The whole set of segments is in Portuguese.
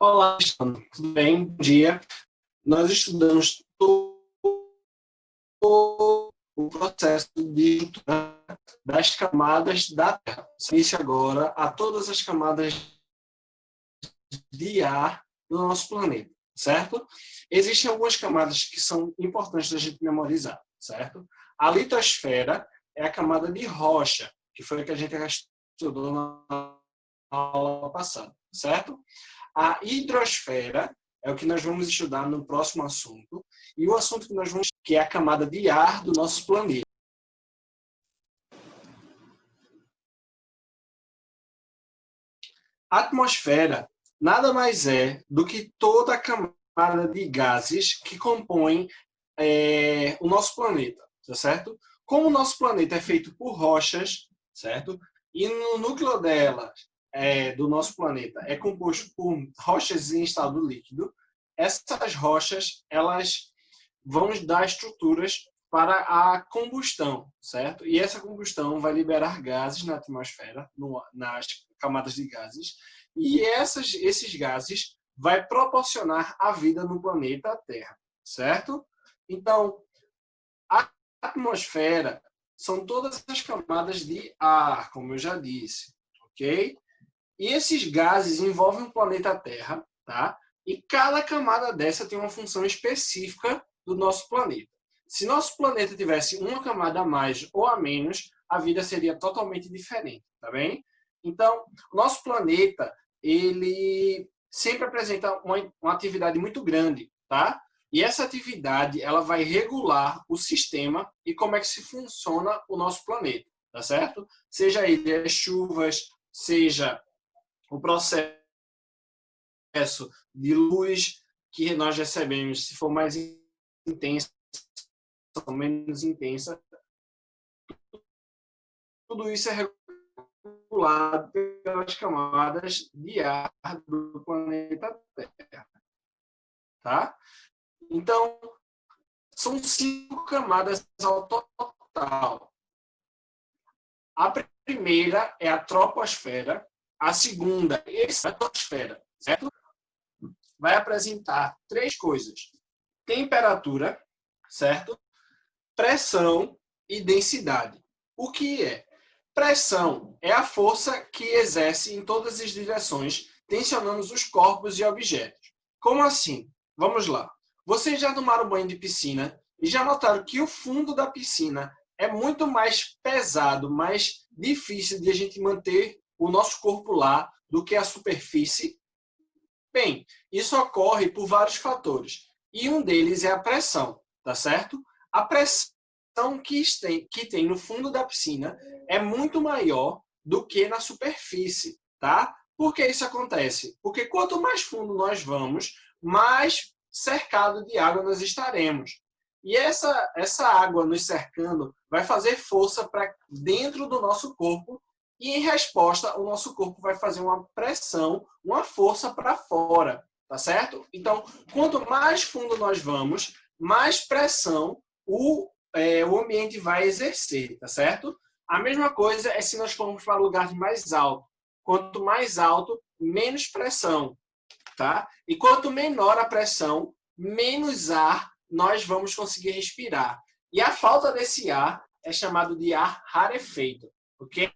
Olá, Alexandre. Tudo bem? Bom dia. Nós estudamos todo o processo de estrutura das camadas da Terra. Isso agora a todas as camadas de ar do nosso planeta, certo? Existem algumas camadas que são importantes da gente memorizar, certo? A litosfera é a camada de rocha, que foi a que a gente estudou na aula passada, certo? A hidrosfera é o que nós vamos estudar no próximo assunto, e o assunto que nós vamos que é a camada de ar do nosso planeta. A atmosfera nada mais é do que toda a camada de gases que compõem o nosso planeta, tá certo? Como o nosso planeta é feito por rochas, certo? E no núcleo dela, do nosso planeta, é composto por rochas em estado líquido, essas rochas, elas vão dar estruturas para a combustão, certo? E essa combustão vai liberar gases na atmosfera, nas camadas de gases, e esses gases vai proporcionar a vida no planeta Terra, certo? Então, a atmosfera são todas as camadas de ar, como eu já disse, ok? E esses gases envolvem o planeta Terra, tá? E cada camada dessa tem uma função específica do nosso planeta. Se nosso planeta tivesse uma camada a mais ou a menos, a vida seria totalmente diferente, tá bem? Então, o nosso planeta, ele sempre apresenta uma atividade muito grande, tá? E essa atividade, ela vai regular o sistema e como é que se funciona o nosso planeta, tá certo? Seja ele as chuvas, seja o processo de luz que nós recebemos, se for mais intensa ou menos intensa, tudo isso é regulado pelas camadas de ar do planeta Terra, tá? Então, são 5 camadas ao total. A primeira é a troposfera, a segunda é a estratosfera, certo? Vai apresentar 3 coisas: temperatura, certo? Pressão e densidade. O que é? Pressão é a força que exerce em todas as direções, tensionando os corpos e objetos. Como assim? Vamos lá. Vocês já tomaram banho de piscina e já notaram que o fundo da piscina é muito mais pesado, mais difícil de a gente manter o nosso corpo lá do que a superfície? Bem, isso ocorre por vários fatores. E um deles é a pressão, tá certo? A pressão que tem no fundo da piscina é muito maior do que na superfície, tá? Por que isso acontece? Porque quanto mais fundo nós vamos, mais cercado de água nós estaremos. E essa água nos cercando vai fazer força para dentro do nosso corpo e, em resposta, o nosso corpo vai fazer uma pressão, uma força para fora, tá certo? Então, quanto mais fundo nós vamos, mais pressão o ambiente vai exercer, tá certo? A mesma coisa é se nós formos para lugares mais altos. Quanto mais alto, menos pressão, tá? E quanto menor a pressão, menos ar nós vamos conseguir respirar. E a falta desse ar é chamado de ar rarefeito, ok?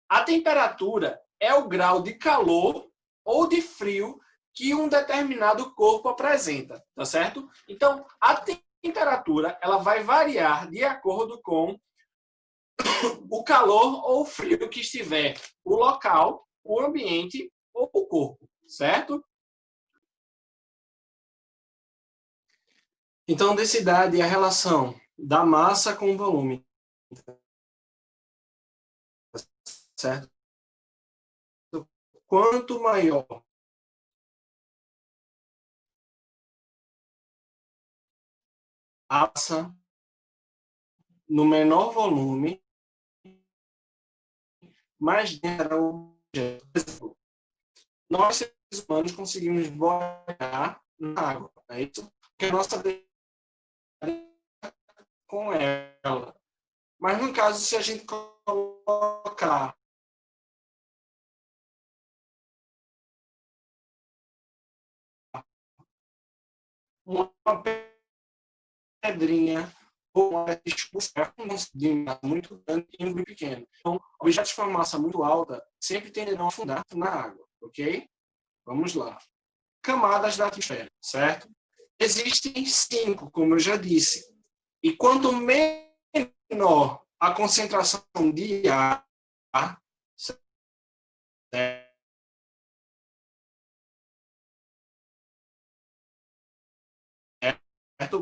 A temperatura é o grau de calor ou de frio que um determinado corpo apresenta, tá certo? Então, a temperatura ela vai variar de acordo com o calor ou o frio que estiver o local, o ambiente ou o corpo, certo? Então, densidade é a relação da massa com o volume, certo? Quanto maior a massa, no menor volume, mais dentro é o objeto. Por exemplo, nós, seres humanos, conseguimos boiar na água, é isso? Porque a nossa com ela. Mas no caso, se a gente colocar uma pedrinha ou uma muito grande e um muito pequeno. Então, objetos com uma massa muito alta sempre tenderão a afundar na água, ok? Vamos lá. Camadas da atmosfera, certo? Existem 5, como eu já disse. E quanto menor a concentração de ar, certo?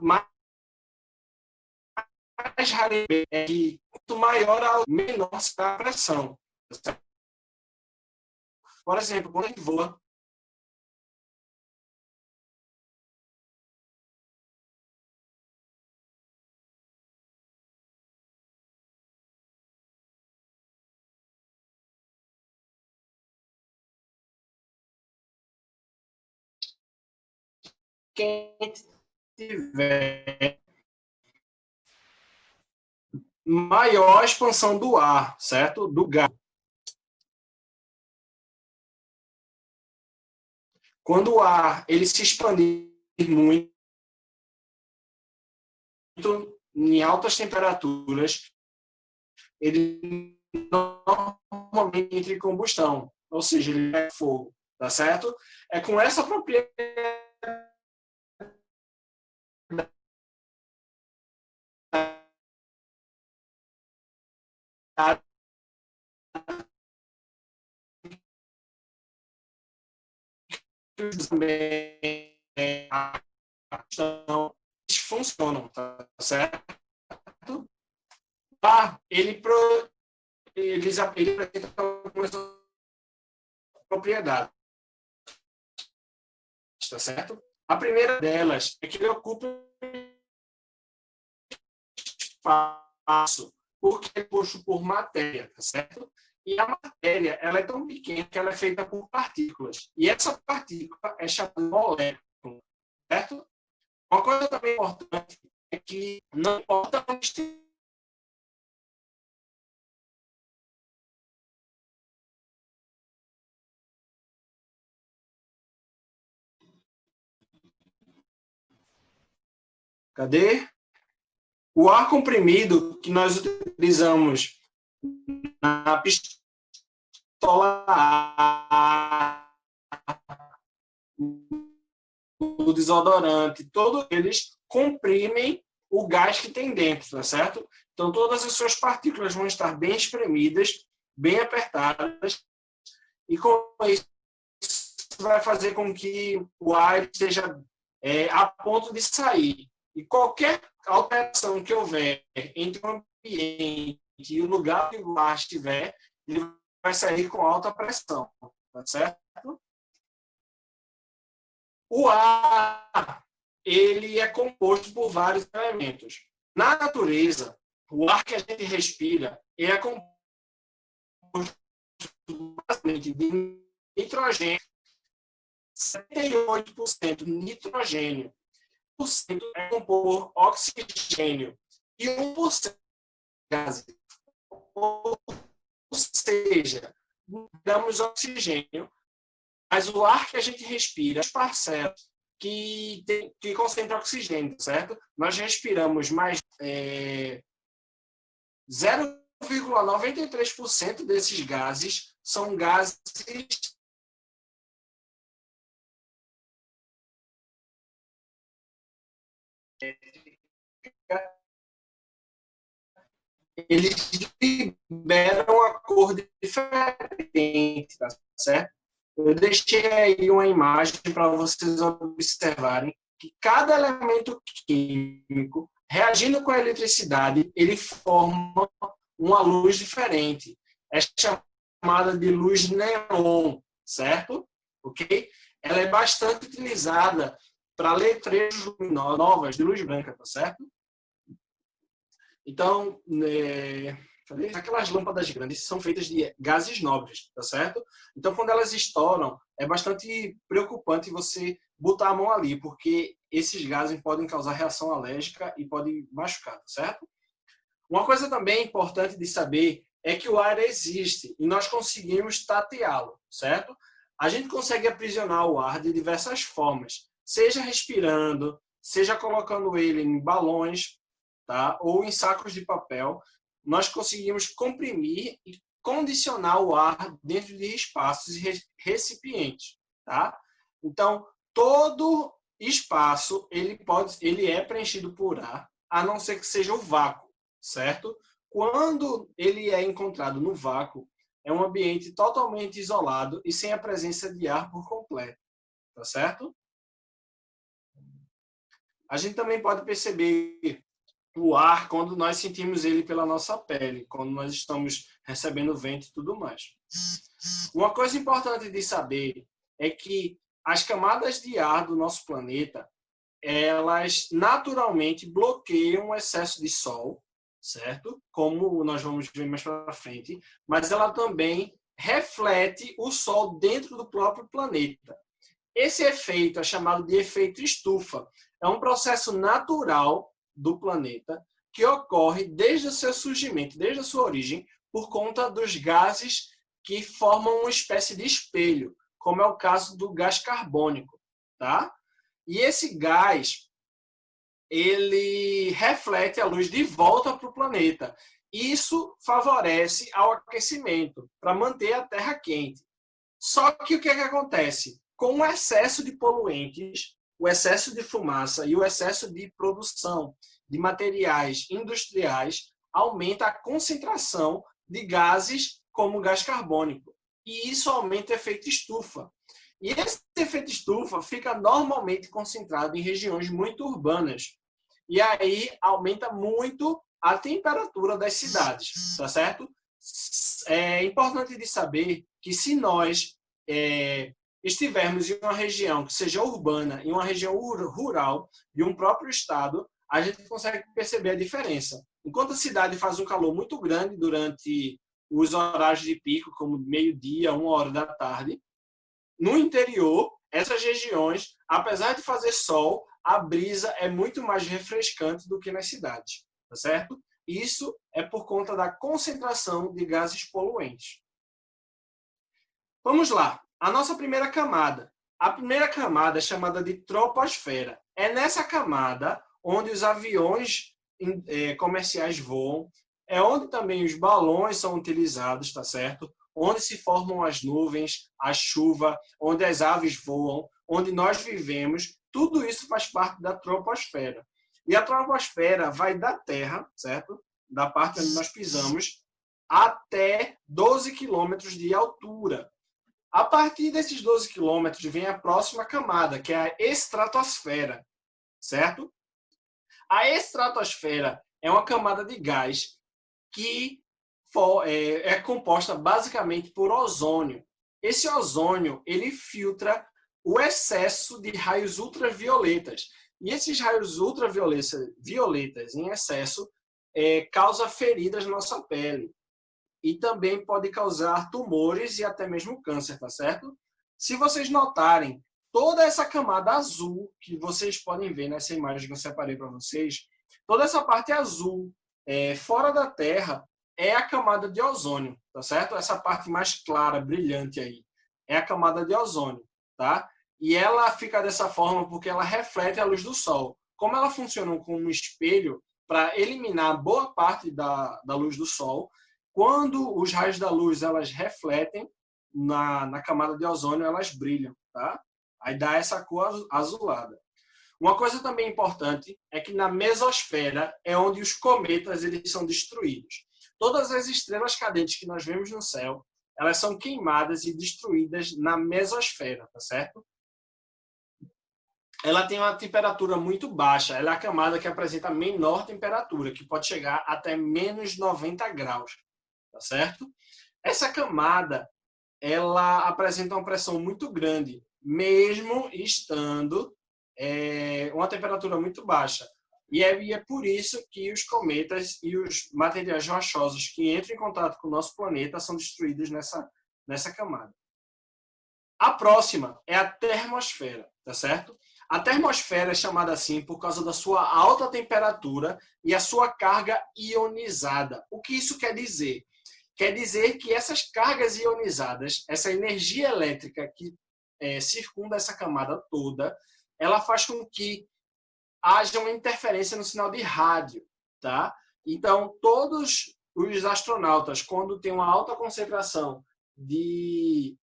Mais raramente é que quanto maior a menor será a pressão. Certo? Por exemplo, quando a gente voa, quem tiver maior expansão do ar, certo? Do gás. Quando o ar ele se expandir muito em altas temperaturas, ele normalmente entra em combustão, ou seja, ele é fogo, tá certo? É com essa propriedade também funcionam, tá certo? Ele apresenta algumas propriedades, tá certo? A primeira delas é que ele ocupa espaço porque é composto por matéria, tá certo? E a matéria ela é tão pequena que ela é feita por partículas. E essa partícula é chamada de molécula, certo? Uma coisa também importante é que não importa onde esteja, cadê? O ar comprimido que nós utilizamos na pistola o desodorante, todos eles comprimem o gás que tem dentro, tá certo? Então, todas as suas partículas vão estar bem espremidas, bem apertadas, e com isso vai fazer com que o ar esteja a ponto de sair. E qualquer alteração que houver entre o ambiente e o lugar que o ar estiver, ele vai sair com alta pressão, tá certo? O ar, ele é composto por vários elementos. Na natureza, o ar que a gente respira é composto basicamente de nitrogênio, 78% nitrogênio, 1% é composto por oxigênio e 1% gases. Ou seja, damos oxigênio, mas o ar que a gente respira, as parcelas que concentram oxigênio, certo? Nós respiramos mais 0,93% desses gases são gases eles liberam a cor diferente, tá certo? Eu deixei aí uma imagem para vocês observarem que cada elemento químico, reagindo com a eletricidade, ele forma uma luz diferente. É chamada de luz neon, certo? Ok? Ela é bastante utilizada para letreiros luminosas de luz branca, tá certo? Então, aquelas lâmpadas grandes são feitas de gases nobres, tá certo? Então, quando elas estouram, é bastante preocupante você botar a mão ali, porque esses gases podem causar reação alérgica e podem machucar, tá certo? Uma coisa também importante de saber é que o ar existe e nós conseguimos tateá-lo, certo? A gente consegue aprisionar o ar de diversas formas, seja respirando, seja colocando ele em balões, tá? Ou em sacos de papel, nós conseguimos comprimir e condicionar o ar dentro de espaços e recipientes, tá? Então, todo espaço ele é preenchido por ar, a não ser que seja o vácuo, certo? Quando ele é encontrado no vácuo, é um ambiente totalmente isolado e sem a presença de ar por completo, tá certo? A gente também pode perceber o ar quando nós sentimos ele pela nossa pele, quando nós estamos recebendo vento e tudo mais. Uma coisa importante de saber é que as camadas de ar do nosso planeta, elas naturalmente bloqueiam o excesso de sol, certo? Como nós vamos ver mais para frente, mas ela também reflete o sol dentro do próprio planeta. Esse efeito é chamado de efeito estufa. É um processo natural do planeta que ocorre desde o seu surgimento, desde a sua origem, por conta dos gases que formam uma espécie de espelho, como é o caso do gás carbônico, tá? E esse gás, ele reflete a luz de volta para o planeta. Isso favorece ao aquecimento, para manter a Terra quente. Só que o que acontece? Com o excesso de poluentes, o excesso de fumaça e o excesso de produção de materiais industriais, aumenta a concentração de gases como o gás carbônico. E isso aumenta o efeito estufa. E esse efeito estufa fica normalmente concentrado em regiões muito urbanas. E aí aumenta muito a temperatura das cidades, tá certo? É importante de saber que se nós estivermos em uma região que seja urbana, em uma região rural de um próprio estado, a gente consegue perceber a diferença. Enquanto a cidade faz um calor muito grande durante os horários de pico, como meio-dia, 1 hora da tarde, no interior, essas regiões, apesar de fazer sol, a brisa é muito mais refrescante do que nas cidades, tá certo? Isso é por conta da concentração de gases poluentes. Vamos lá. A nossa primeira camada. A primeira camada é chamada de troposfera. É nessa camada onde os aviões comerciais voam, é onde também os balões são utilizados, tá certo? Onde se formam as nuvens, a chuva, onde as aves voam, onde nós vivemos, tudo isso faz parte da troposfera. E a troposfera vai da Terra, certo? Da parte onde nós pisamos, até 12 quilômetros de altura. A partir desses 12 quilômetros vem a próxima camada, que é a estratosfera, certo? A estratosfera é uma camada de gás que é composta basicamente por ozônio. Esse ozônio, ele filtra o excesso de raios ultravioletas. E esses raios ultravioletas em excesso causa feridas na nossa pele. E também pode causar tumores e até mesmo câncer, tá certo? Se vocês notarem, toda essa camada azul que vocês podem ver nessa imagem que eu separei para vocês, toda essa parte azul fora da Terra é a camada de ozônio, tá certo? Essa parte mais clara, brilhante aí, é a camada de ozônio, tá? E ela fica dessa forma porque ela reflete a luz do Sol. Como ela funciona como um espelho para eliminar boa parte da luz do Sol, quando os raios da luz elas refletem na camada de ozônio, elas brilham, tá? Aí dá essa cor azulada. Uma coisa também importante é que na mesosfera é onde os cometas eles são destruídos. Todas as estrelas cadentes que nós vemos no céu, elas são queimadas e destruídas na mesosfera, tá certo? Ela tem uma temperatura muito baixa, ela é a camada que apresenta a menor temperatura, que pode chegar até menos 90 graus, tá certo? Essa camada, ela apresenta uma pressão muito grande, mesmo estando uma temperatura muito baixa. E é por isso que os cometas e os materiais rochosos que entram em contato com o nosso planeta são destruídos nessa camada. A próxima é a termosfera, tá certo? A termosfera é chamada assim por causa da sua alta temperatura e a sua carga ionizada. O que isso quer dizer? Quer dizer que essas cargas ionizadas, essa energia elétrica que circunda essa camada toda, ela faz com que haja uma interferência no sinal de rádio, tá? Então, todos os astronautas, quando tem uma alta concentração de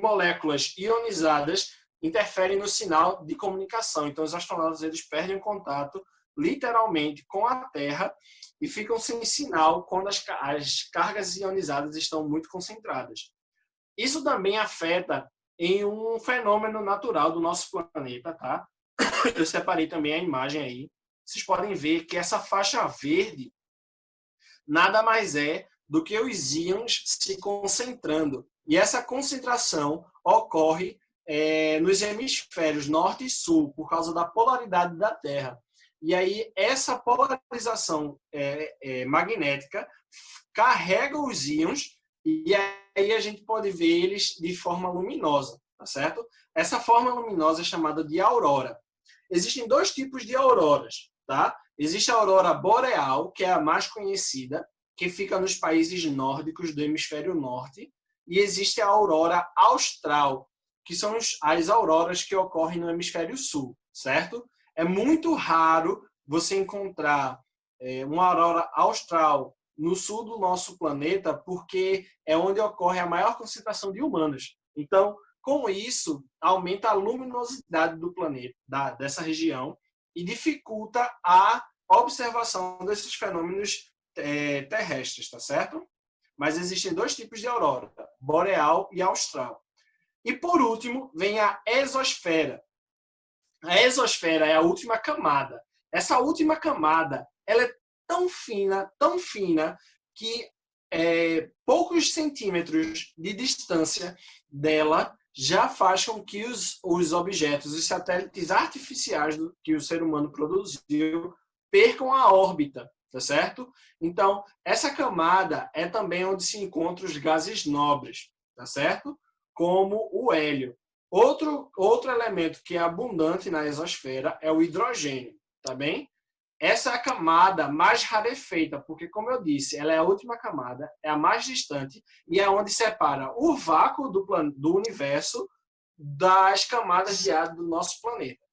moléculas ionizadas, interferem no sinal de comunicação. Então, os astronautas eles perdem o contato, literalmente, com a Terra e ficam sem sinal quando as cargas ionizadas estão muito concentradas. Isso também afeta em um fenômeno natural do nosso planeta, tá? Eu separei também a imagem aí. Vocês podem ver que essa faixa verde nada mais é do que os íons se concentrando. E essa concentração ocorre nos hemisférios norte e sul, por causa da polaridade da Terra. E aí, essa polarização magnética carrega os íons e aí a gente pode ver eles de forma luminosa, tá certo? Essa forma luminosa é chamada de aurora. Existem dois tipos de auroras, tá? Existe a aurora boreal, que é a mais conhecida, que fica nos países nórdicos do hemisfério norte, e existe a aurora austral, que são as auroras que ocorrem no hemisfério sul, certo? É muito raro você encontrar uma aurora austral no sul do nosso planeta, porque é onde ocorre a maior concentração de humanos. Então, com isso, aumenta a luminosidade do planeta, dessa região, e dificulta a observação desses fenômenos terrestres, tá certo? Mas existem dois tipos de aurora, boreal e austral. E, por último, vem a exosfera. A exosfera é a última camada. Essa última camada ela é tão fina, que poucos centímetros de distância dela já faz com que os objetos, os satélites artificiais que o ser humano produziu, percam a órbita, tá certo? Então, essa camada é também onde se encontram os gases nobres, tá certo? Como o hélio. Outro elemento que é abundante na exosfera é o hidrogênio, tá bem? Essa é a camada mais rarefeita, porque, como eu disse, ela é a última camada, é a mais distante e é onde separa o vácuo do universo das camadas de ar do nosso planeta.